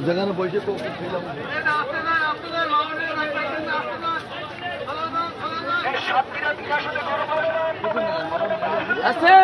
যেখানে বসে তো আছে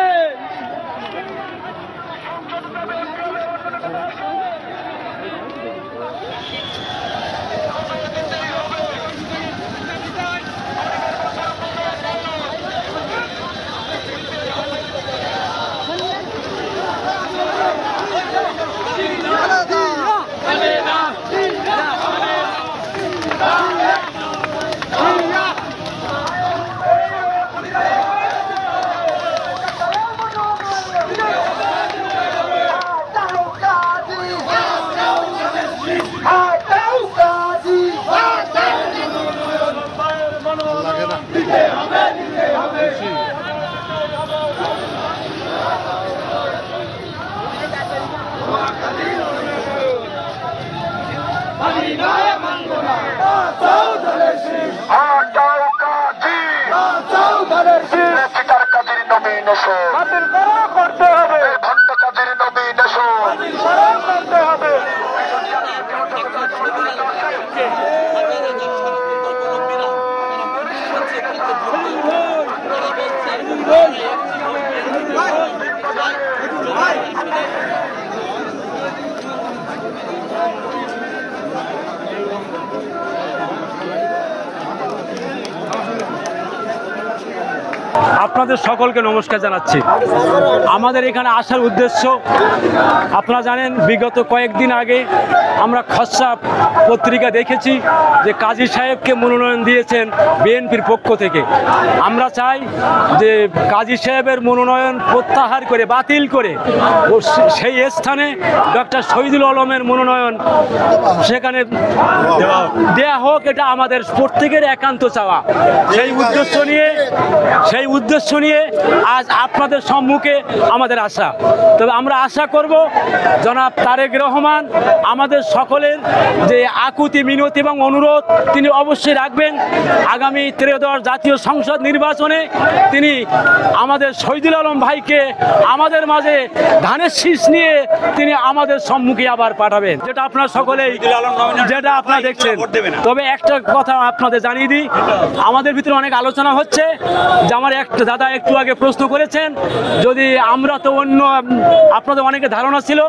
করতে হবে ভণ্ড কাজের নমিনেশন করতে হবে। আপনাদের সকলকে নমস্কার জানাচ্ছি। আমাদের এখানে আসার উদ্দেশ্য আপনারা জানেন, বিগত কয়েকদিন আগে আমরা খসড়া পত্রিকা দেখেছি যে কাজী সাহেবকে মনোনয়ন দিয়েছেন বিএনপির পক্ষ থেকে। আমরা চাই যে কাজী সাহেবের মনোনয়ন প্রত্যাহার করে বাতিল করে সেই স্থানে ডক্টর শহীদুল আলমের মনোনয়ন সেখানে দেয়া হোক। এটা আমাদের প্রত্যেকের একান্ত চাওয়া। সেই উদ্দেশ্য নিয়ে আজ আপনাদের সম্মুখে আমাদের আশা। তবে আমরা আশা করব জনাব তারেক রহমান আমাদের সকলের যে আকুতি মিনতি এবং অনুরোধ তিনি অবশ্যই রাখবেন। আগামী ত্রয়োদশ জাতীয় সংসদ নির্বাচনে তিনি আমাদের শহীদুল আলম ভাইকে আমাদের মাঝে ধানের শীষ নিয়ে তিনি আমাদের সম্মুখে আবার পাঠাবেন, যেটা আপনারা সকলেই যেটা আপনারা দেখছেন। তবে একটা কথা আপনাদের জানিয়ে দিই, আমাদের ভিতরে অনেক আলোচনা হচ্ছে যে আমার একটা দাদা একটু আগে প্রশ্ন করেছেন, যদি আমরা তো অন্য আপনাদের অনেকে ধারণা ছিল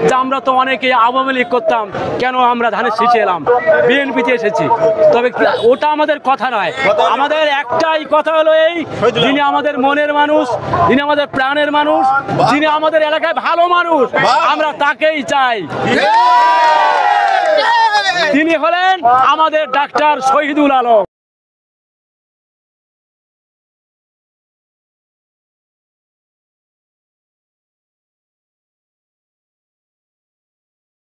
যে আমরা তো অনেকে আওয়ামী লীগ করতাম, কেন আমরা ধানের শীষে এলাম, বিএনপিতে এসেছি। তবে ওটা আমাদের কথা নয়, আমাদের একটাই কথা হলো এই, যিনি আমাদের মনের মানুষ, যিনি আমাদের প্রাণের মানুষ, যিনি আমাদের এলাকায় ভালো মানুষ, আমরা তাকেই চাই। তিনি হলেন আমাদের ডাক্তার শহীদুল আলম।